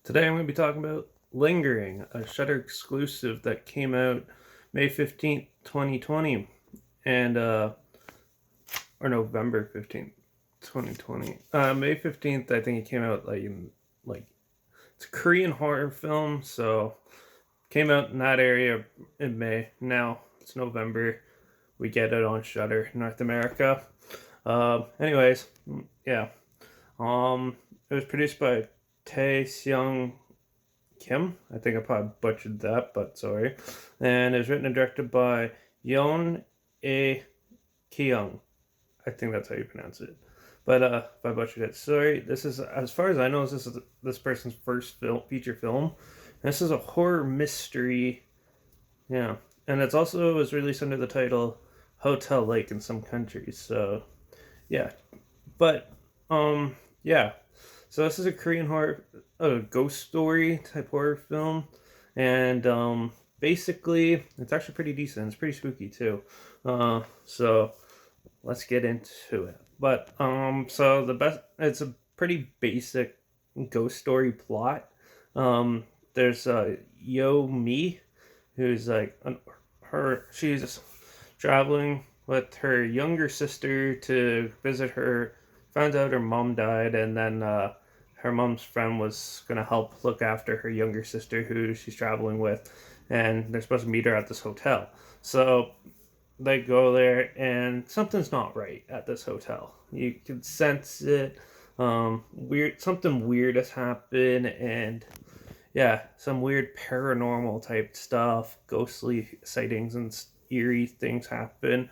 Today I'm going to be talking about Lingering, a Shudder exclusive that came out May 15th, 2020, and or November 15th, 2020. May 15th, I think it came out like it's a Korean horror film, so came out in that area in May. Now it's November. We get it on Shudder, North America. Anyways, yeah. It was produced by Tae Seung Kim. I think I probably butchered that, but sorry. And it was written and directed by Yon A.K.A. I think that's how you pronounce it. But if I butchered it, sorry. This is, as far as I know, this is this person's first feature film. And this is a horror mystery. Yeah, and it's also was released under the title Hotel Lake in some countries. So yeah, but yeah. So this is a Korean horror, a ghost story type horror film, and basically it's actually pretty decent. It's pretty spooky too. So let's get into it. But so the best, it's a pretty basic ghost story plot. There's Yo Mi, who's like she's traveling with her younger sister to visit her. Found out her mom died, and then her mom's friend was gonna help look after her younger sister, who she's traveling with, and they're supposed to meet her at this hotel. So they go there, and something's not right at this hotel. You can sense it. Something weird has happened, and yeah, some weird paranormal type stuff, ghostly sightings and eerie things happen,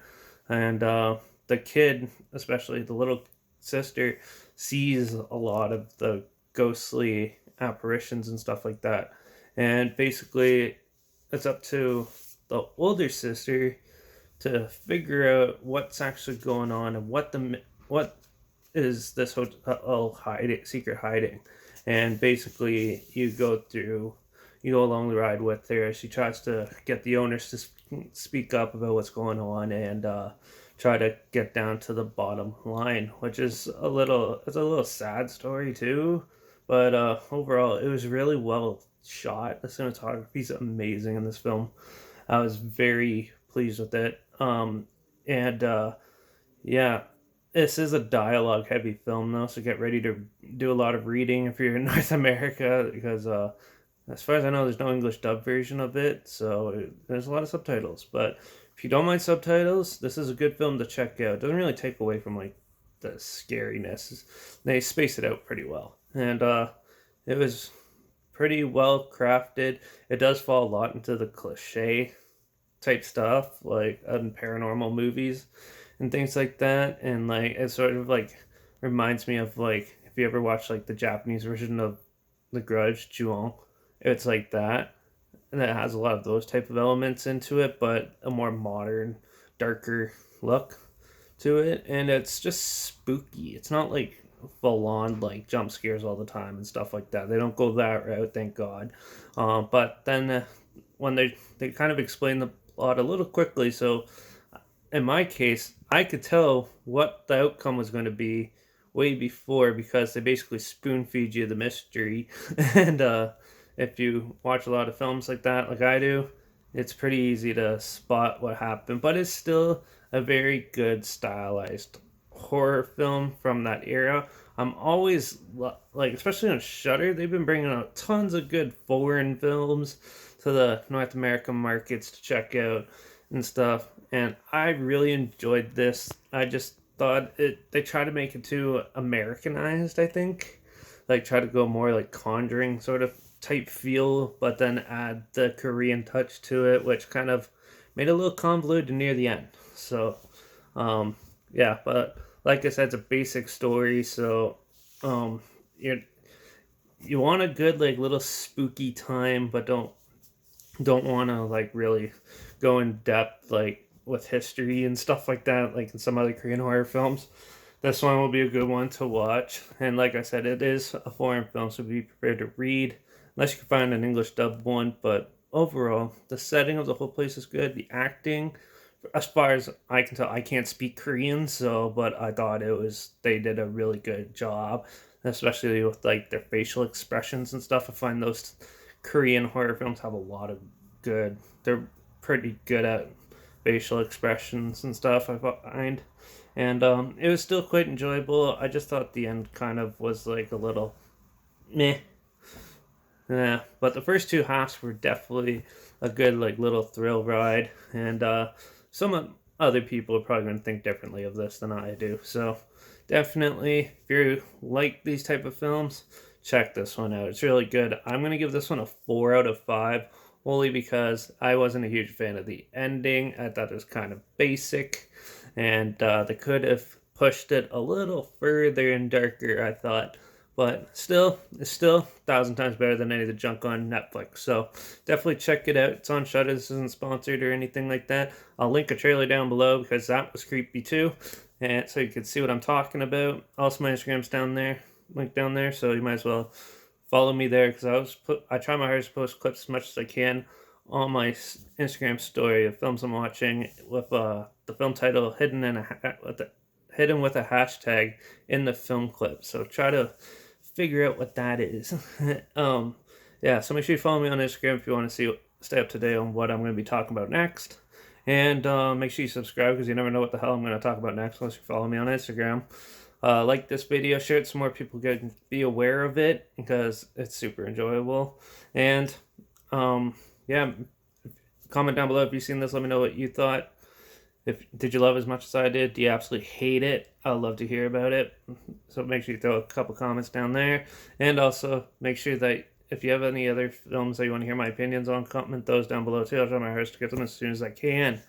and the kid, especially the little sister, sees a lot of the ghostly apparitions and stuff like that, and basically, it's up to the older sister to figure out what's actually going on and what is this hotel secret hiding. And basically, you go along the ride with her. She tries to get the owners to speak up about what's going on, and try to get down to the bottom line, which is it's a little sad story too. But overall, it was really well shot. The cinematography is amazing in this film. I was very pleased with it. And yeah, this is a dialogue heavy film though, so get ready to do a lot of reading if you're in North America, because as far as I know, there's no English dub version of it, so there's a lot of subtitles. But if you don't mind subtitles, this is a good film to check out. It doesn't really take away from like the scariness. They space it out pretty well, and it was pretty well crafted. It does fall a lot into the cliche type stuff, like in paranormal movies and things like that. And like it sort of like reminds me of like if you ever watched like the Japanese version of The Grudge, Ju-on, it's like that. And it has a lot of those type of elements into it, but a more modern, darker look to it. And it's just spooky. It's not like full on like jump scares all the time and stuff like that. They don't go that route, thank God. But then when they kind of explain the plot a little quickly, so in my case, I could tell what the outcome was going to be way before, because they basically spoon feed you the mystery. And if you watch a lot of films like that, like I do, it's pretty easy to spot what happened. But it's still a very good stylized horror film from that era. I'm always like, especially on Shudder, they've been bringing out tons of good foreign films to the North American markets to check out and stuff. And I really enjoyed this. I just thought they try to make it too Americanized, I think. Like try to go more like Conjuring sort of type feel, but then add the Korean touch to it, which kind of made it a little convoluted near the end. So yeah, but like I said, it's a basic story, so you you want a good like little spooky time, but don't want to like really go in depth like with history and stuff like that, like in some other Korean horror films. This one will be a good one to watch. And like I said, it is a foreign film, so be prepared to read, unless you can find an English dubbed one. But overall, the setting of the whole place is good. The acting, as far as I can tell, I can't speak Korean, so but I thought they did a really good job. especially with like their facial expressions and stuff. I find those Korean horror films have a lot of good. They're pretty good at facial expressions and stuff, I find. And it was still quite enjoyable. I just thought the end kind of was like a little meh. Yeah, but the first two halves were definitely a good like little thrill ride, and some other people are probably going to think differently of this than I do. So definitely, if you like these type of films, check this one out. It's really good. I'm going to give this one a 4 out of 5, only because I wasn't a huge fan of the ending. I thought it was kind of basic, and they could have pushed it a little further and darker, I thought. But still, it's still 1,000 times better than any of the junk on Netflix. So definitely check it out. It's on Shudder. This isn't sponsored or anything like that. I'll link a trailer down below because that was creepy too, and so you can see what I'm talking about. Also, my Instagram's down there, link down there. So you might as well follow me there because I try my hardest to post clips as much as I can on my Instagram story of films I'm watching with the film title hidden with a hashtag in the film clip. So try to figure out what that is. Yeah, so make sure you follow me on Instagram if you want to stay up to date on what I'm going to be talking about next. And make sure you subscribe because you never know what the hell I'm going to talk about next unless you follow me on Instagram. Like this video, share it so more people can be aware of it because it's super enjoyable. And yeah, comment down below if you've seen this. Let me know what you thought. Did you love it as much as I did? Do you absolutely hate it? I'd love to hear about it. So make sure you throw a couple comments down there. And also make sure that if you have any other films that you want to hear my opinions on, comment those down below too. I'll try my hardest to get them as soon as I can.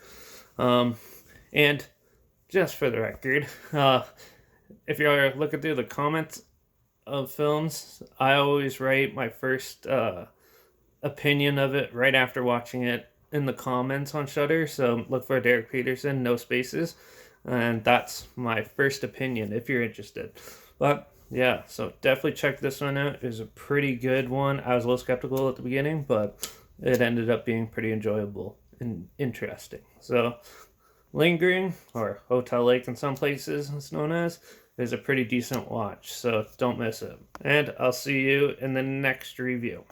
And just for the record, if you're looking through the comments of films, I always write my first opinion of it right after watching it in the comments on Shudder. So look for Derek Peterson, no spaces, and that's my first opinion if you're interested. But yeah, so definitely check this one out. It was a pretty good one. I was a little skeptical at the beginning, but it ended up being pretty enjoyable and interesting. So Lingering, or Hotel Lake in some places it's known as, is a pretty decent watch, so don't miss it. And I'll see you in the next review.